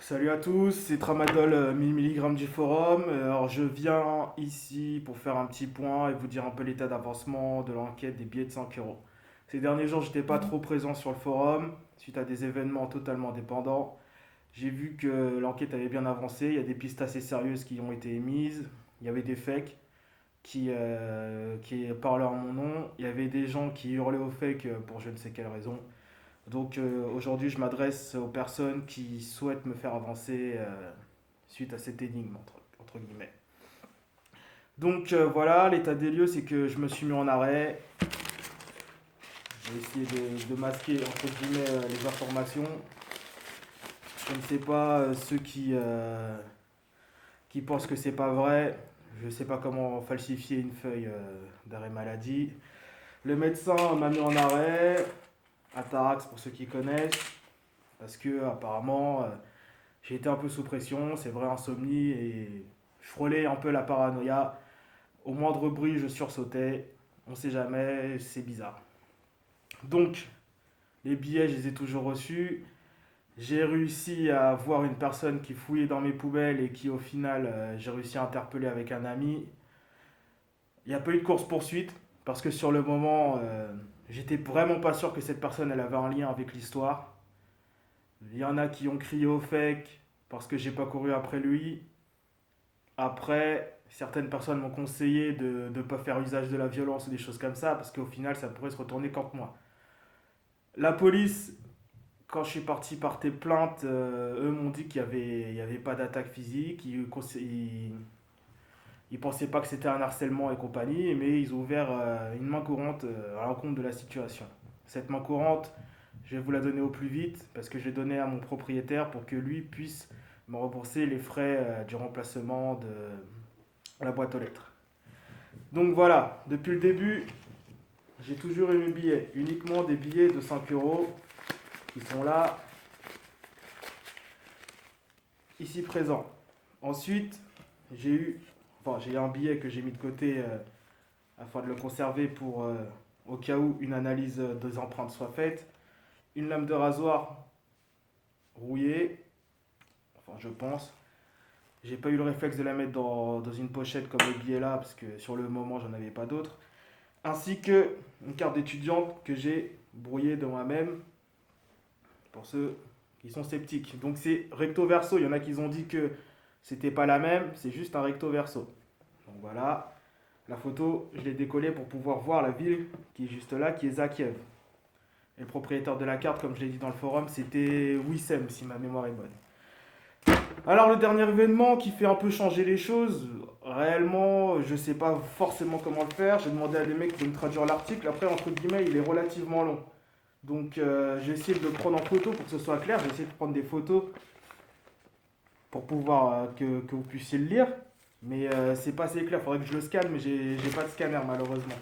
Salut à tous, c'est Tramadol 1000 mg du forum. Alors je viens ici pour faire un petit point et vous dire un peu l'état d'avancement de l'enquête des billets de 5 euros. Ces derniers jours, j'étais pas trop présent sur le forum suite à des événements totalement dépendants. J'ai vu que l'enquête avait bien avancé, il y a des pistes assez sérieuses qui ont été émises, il y avait des fakes qui parlaient en mon nom, il y avait des gens qui hurlaient aux fakes pour je ne sais quelle raison. Donc aujourd'hui, je m'adresse aux personnes qui souhaitent me faire avancer suite à cette énigme, entre guillemets. Donc voilà, l'état des lieux, c'est que je me suis mis en arrêt. J'ai essayé de masquer, entre guillemets, les informations. Je ne sais pas, ceux qui pensent que c'est pas vrai, je ne sais pas comment falsifier une feuille d'arrêt maladie. Le médecin m'a mis en arrêt, Atarax pour ceux qui connaissent, parce que apparemment j'ai été un peu sous pression, c'est vrai, insomnie, et je frôlais un peu la paranoïa. Au moindre bruit, je sursautais. On sait jamais, c'est bizarre. Donc, les billets, je les ai toujours reçus. J'ai réussi à voir une personne qui fouillait dans mes poubelles et qui, au final, j'ai réussi à interpeller avec un ami. Il n'y a pas eu de course-poursuite parce que sur le moment, j'étais vraiment pas sûr que cette personne elle avait un lien avec l'histoire. Il y en a qui ont crié au fake parce que j'ai pas couru après lui. Après, certaines personnes m'ont conseillé de ne pas faire usage de la violence ou des choses comme ça, parce qu'au final, ça pourrait se retourner contre moi. La police, quand je suis parti porter plainte, eux m'ont dit qu'il y avait pas d'attaque physique, ils pensaient pas que c'était un harcèlement et compagnie, mais ils ont ouvert une main courante à l'encontre de la situation. Cette main courante, je vais vous la donner au plus vite, parce que je l'ai donnée à mon propriétaire pour que lui puisse me rembourser les frais du remplacement de la boîte aux lettres. Donc voilà, depuis le début, j'ai toujours eu mes billets, uniquement des billets de 5 euros qui sont là, ici présents. Ensuite, j'ai eu un billet que j'ai mis de côté afin de le conserver pour au cas où une analyse des empreintes soit faite. Une lame de rasoir rouillée, enfin je pense. J'ai pas eu le réflexe de la mettre dans une pochette comme les billets là, parce que sur le moment j'en avais pas d'autres. Ainsi que une carte d'étudiante que j'ai brouillée de moi-même pour ceux qui sont sceptiques. Donc c'est recto verso, il y en a qui ont dit que c'était pas la même, c'est juste un recto verso. Donc voilà, la photo, je l'ai décollée pour pouvoir voir la ville qui est juste là, qui est Zakiev. Et le propriétaire de la carte, comme je l'ai dit dans le forum, c'était Wissem, si ma mémoire est bonne. Alors le dernier événement qui fait un peu changer les choses, réellement, je sais pas forcément comment le faire. J'ai demandé à des mecs de me traduire l'article. Après, entre guillemets, il est relativement long. Donc j'ai essayé de le prendre en photo pour que ce soit clair. J'ai essayé de prendre des photos pour pouvoir que vous puissiez le lire. Mais c'est pas assez clair. Il faudrait que je le scanne, mais j'ai pas de scanner malheureusement.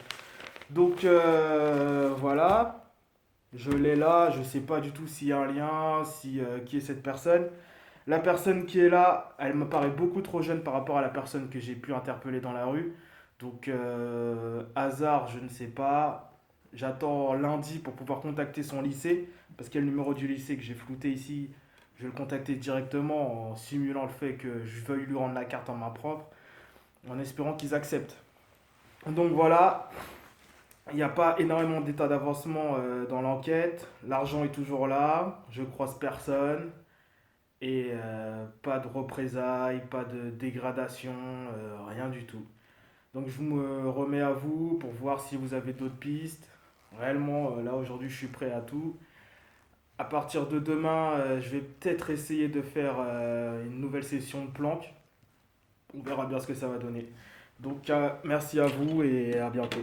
Donc voilà. Je l'ai là. Je sais pas du tout s'il y a un lien, qui est cette personne. La personne qui est là, elle me paraît beaucoup trop jeune par rapport à la personne que j'ai pu interpeller dans la rue. Donc, hasard, je ne sais pas. J'attends lundi pour pouvoir contacter son lycée, parce qu'il y a le numéro du lycée que j'ai flouté ici. Je vais le contacter directement en simulant le fait que je veuille lui rendre la carte en main propre, en espérant qu'ils acceptent. Donc voilà, il n'y a pas énormément d'état d'avancement dans l'enquête. L'argent est toujours là, je croise personne. Et pas de représailles, pas de dégradation, rien du tout. Donc je me remets à vous pour voir si vous avez d'autres pistes. Réellement, là aujourd'hui, je suis prêt à tout. À partir de demain, je vais peut-être essayer de faire une nouvelle session de planque. On verra bien ce que ça va donner. Donc merci à vous et à bientôt.